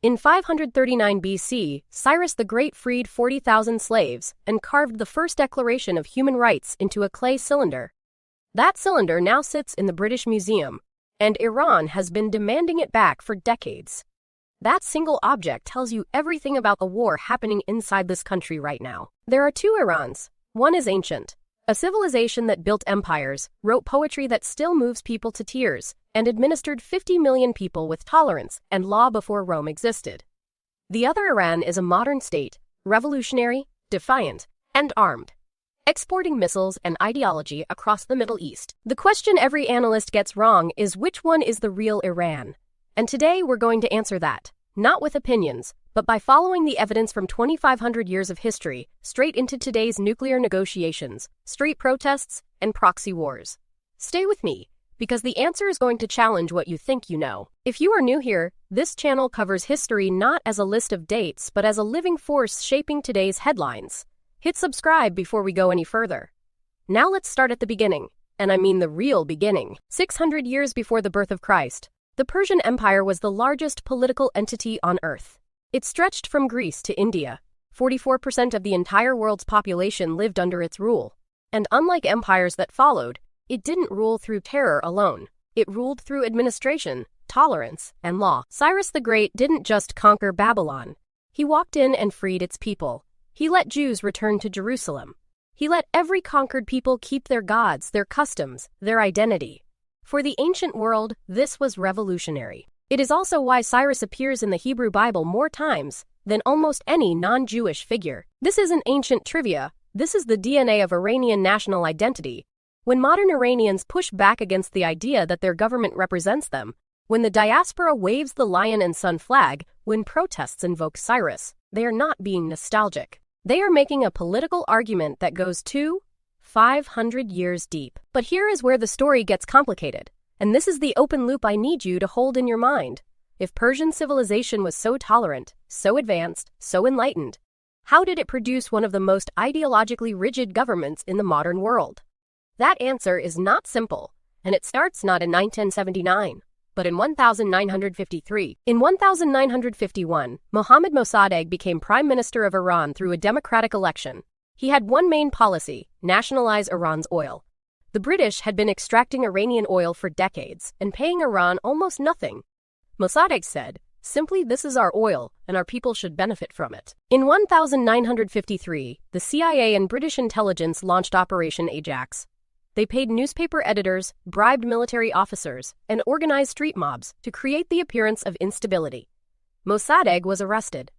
In 539 BC, Cyrus the Great freed 40,000 slaves and carved the first declaration of human rights into a clay cylinder. That cylinder now sits in the British Museum, and Iran has been demanding it back for decades. That single object tells you everything about the war happening inside this country right now. There are two Irans. One is ancient, a civilization that built empires, wrote poetry that still moves people to tears, and administered 50 million people with tolerance and law before Rome existed. The other Iran is a modern state, revolutionary, defiant, and armed, exporting missiles and ideology across the Middle East. The question every analyst gets wrong is which one is the real Iran? And today we're going to answer that, not with opinions, but by following the evidence from 2,500 years of history, straight into today's nuclear negotiations, street protests, and proxy wars. Stay with me, because the answer is going to challenge what you think you know. If you are new here, this channel covers history not as a list of dates but as a living force shaping today's headlines. Hit subscribe before we go any further. Now let's start at the beginning, and I mean the real beginning. 600 years before the birth of Christ, the Persian Empire was the largest political entity on Earth. It stretched from Greece to India. 44% of the entire world's population lived under its rule. And unlike empires that followed, it didn't rule through terror alone. It ruled through administration, tolerance, and law. Cyrus the Great didn't just conquer Babylon. He walked in and freed its people. He let Jews return to Jerusalem. He let every conquered people keep their gods, their customs, their identity. For the ancient world, this was revolutionary. It is also why Cyrus appears in the Hebrew Bible more times than almost any non-Jewish figure. This isn't ancient trivia. This is the DNA of Iranian national identity. When modern Iranians push back against the idea that their government represents them, when the diaspora waves the lion and sun flag, when protests invoke Cyrus, they are not being nostalgic. They are making a political argument that goes 500 years deep. But here is where the story gets complicated. And this is the open loop I need you to hold in your mind. If Persian civilization was so tolerant, so advanced, so enlightened, how did it produce one of the most ideologically rigid governments in the modern world? That answer is not simple, and it starts not in 1979, but in 1953. In 1951, Mohammad Mossadegh became Prime Minister of Iran through a democratic election. He had one main policy: nationalize Iran's oil. The British had been extracting Iranian oil for decades and paying Iran almost nothing. Mossadegh said, simply, this is our oil, and our people should benefit from it. In 1953, the CIA and British intelligence launched Operation Ajax. They paid newspaper editors, bribed military officers, and organized street mobs to create the appearance of instability. Mossadegh was arrested.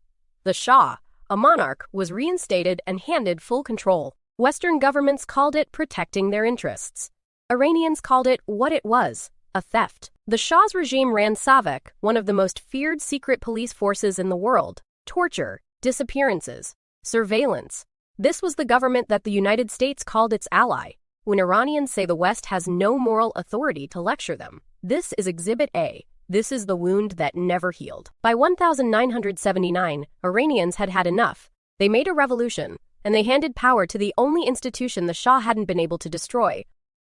The Shah, a monarch, was reinstated and handed full control. Western governments called it protecting their interests. Iranians called it what it was, a theft. The Shah's regime ran SAVAK, one of the most feared secret police forces in the world. Torture, disappearances, surveillance. This was the government that the United States called its ally. When Iranians say the West has no moral authority to lecture them, this is Exhibit A. This is the wound that never healed. By 1979, Iranians had had enough. They made a revolution, and they handed power to the only institution the Shah hadn't been able to destroy: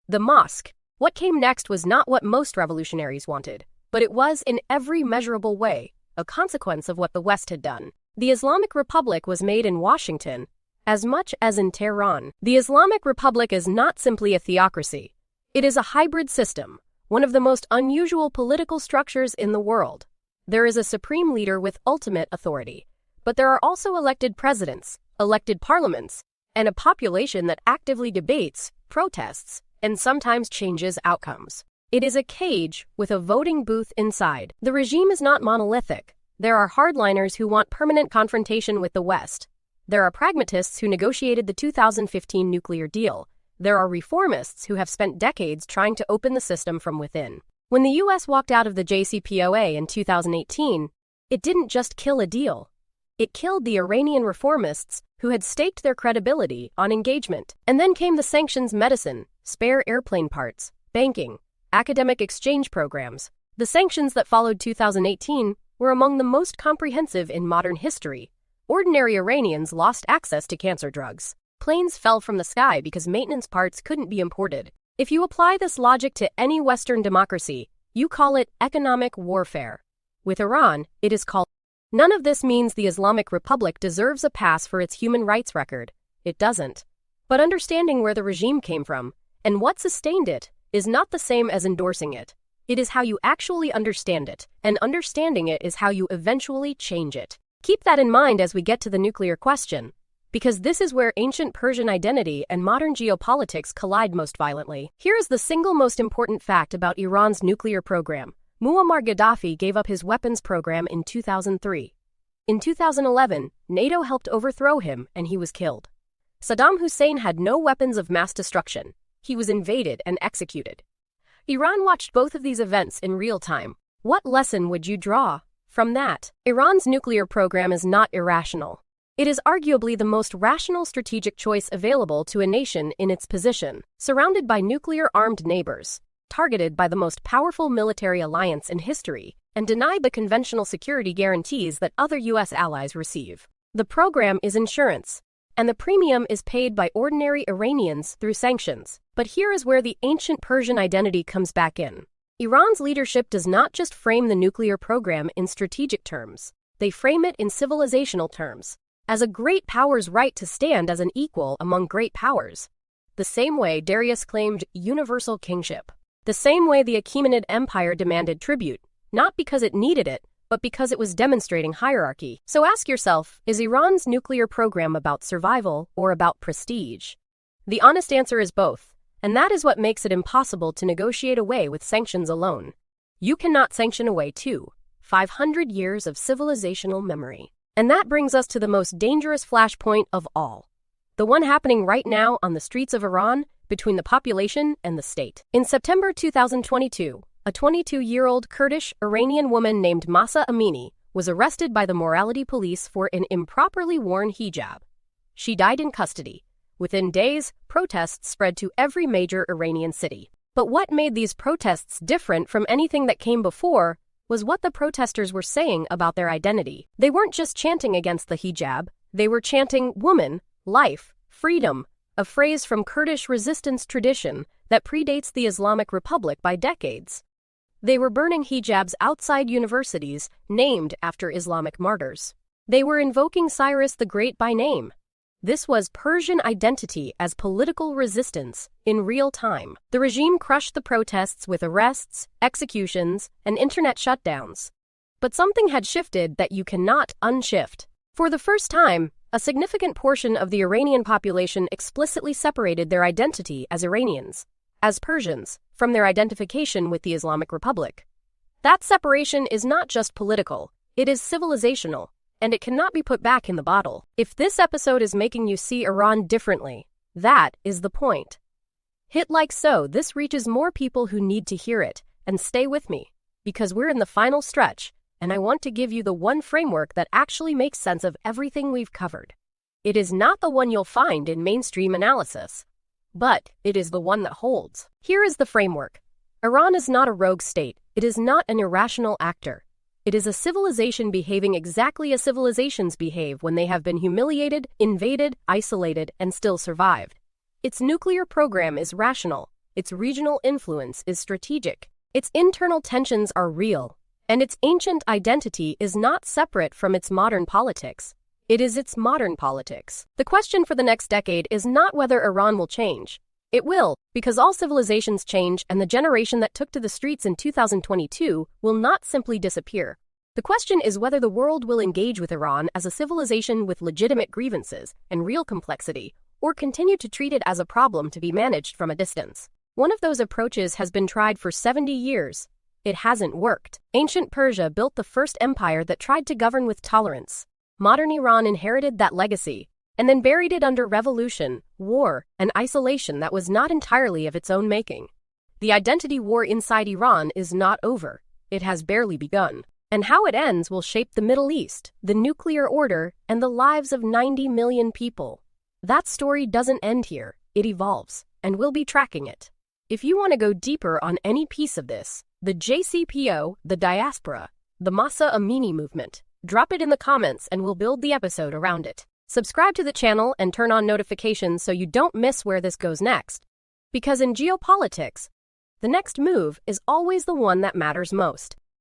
the mosque. What came next was not what most revolutionaries wanted, but it was, in every measurable way, a consequence of what the West had done. The Islamic Republic was made in Washington as much as in Tehran. The Islamic Republic is not simply a theocracy. It is a hybrid system, one of the most unusual political structures in the world. There is a supreme leader with ultimate authority, but there are also elected presidents, elected parliaments, and a population that actively debates, protests, and sometimes changes outcomes. It is a cage with a voting booth inside. The regime is not monolithic. There are hardliners who want permanent confrontation with the West. There are pragmatists who negotiated the 2015 nuclear deal. There are reformists who have spent decades trying to open the system from within. When the US walked out of the JCPOA in 2018, it didn't just kill a deal. It killed the Iranian reformists who had staked their credibility on engagement. And then came the sanctions medicine, spare airplane parts, banking, academic exchange programs. The sanctions that followed 2018 were among the most comprehensive in modern history. Ordinary Iranians lost access to cancer drugs. Planes fell from the sky because maintenance parts couldn't be imported. If you apply this logic to any Western democracy, you call it economic warfare. With Iran, it is called None of this means the Islamic Republic deserves a pass for its human rights record. It doesn't. But understanding where the regime came from and what sustained it is not the same as endorsing it. It is how you actually understand it, and understanding it is how you eventually change it. Keep that in mind as we get to the nuclear question, because this is where ancient Persian identity and modern geopolitics collide most violently. Here is the single most important fact about Iran's nuclear program. Muammar Gaddafi gave up his weapons program in 2003. In 2011, NATO helped overthrow him and he was killed. Saddam Hussein had no weapons of mass destruction. He was invaded and executed. Iran watched both of these events in real time. What lesson would you draw from that? Iran's nuclear program is not irrational. It is arguably the most rational strategic choice available to a nation in its position, surrounded by nuclear-armed neighbors, targeted by the most powerful military alliance in history, and denied the conventional security guarantees that other U.S. allies receive. The program is insurance, and the premium is paid by ordinary Iranians through sanctions. But here is where the ancient Persian identity comes back in. Iran's leadership does not just frame the nuclear program in strategic terms. They frame it in civilizational terms, as a great power's right to stand as an equal among great powers. The same way Darius claimed universal kingship. The same way the Achaemenid Empire demanded tribute, not because it needed it, but because it was demonstrating hierarchy. So ask yourself, is Iran's nuclear program about survival or about prestige? The honest answer is both, and that is what makes it impossible to negotiate away with sanctions alone. You cannot sanction away 500 years of civilizational memory. And that brings us to the most dangerous flashpoint of all. The one happening right now on the streets of Iran, between the population and the state. In September 2022, a 22-year-old Kurdish Iranian woman named Mahsa Amini was arrested by the morality police for an improperly worn hijab. She died in custody. Within days, protests spread to every major Iranian city. But what made these protests different from anything that came before was what the protesters were saying about their identity. They weren't just chanting against the hijab, they were chanting woman, life, freedom, a phrase from Kurdish resistance tradition that predates the Islamic Republic by decades. They were burning hijabs outside universities named after Islamic martyrs. They were invoking Cyrus the Great by name. This was Persian identity as political resistance in real time. The regime crushed the protests with arrests, executions, and internet shutdowns. But something had shifted that you cannot unshift. For the first time, a significant portion of the Iranian population explicitly separated their identity as Iranians, as Persians, from their identification with the Islamic Republic. That separation is not just political, it is civilizational, and it cannot be put back in the bottle. If this episode is making you see Iran differently, that is the point. Hit like so this reaches more people who need to hear it, and stay with me, because we're in the final stretch, and I want to give you the one framework that actually makes sense of everything we've covered. It is not the one you'll find in mainstream analysis, but it is the one that holds. Here is the framework. Iran is not a rogue state. It is not an irrational actor. It is a civilization behaving exactly as civilizations behave when they have been humiliated, invaded, isolated, and still survived. Its nuclear program is rational. Its regional influence is strategic. Its internal tensions are real. And its ancient identity is not separate from its modern politics. It is its modern politics. The question for the next decade is not whether Iran will change. It will, because all civilizations change, and the generation that took to the streets in 2022 will not simply disappear. The question is whether the world will engage with Iran as a civilization with legitimate grievances and real complexity, or continue to treat it as a problem to be managed from a distance. One of those approaches has been tried for 70 years. It hasn't worked. Ancient Persia built the first empire that tried to govern with tolerance. Modern Iran inherited that legacy, and then buried it under revolution, war, and isolation that was not entirely of its own making. The identity war inside Iran is not over. It has barely begun. And how it ends will shape the Middle East, the nuclear order, and the lives of 90 million people. That story doesn't end here. It evolves, and we'll be tracking it. If you want to go deeper on any piece of this, the JCPO, the diaspora, the Mahsa Amini movement, drop it in the comments and we'll build the episode around it. Subscribe to the channel and turn on notifications so you don't miss where this goes next. Because in geopolitics, the next move is always the one that matters most.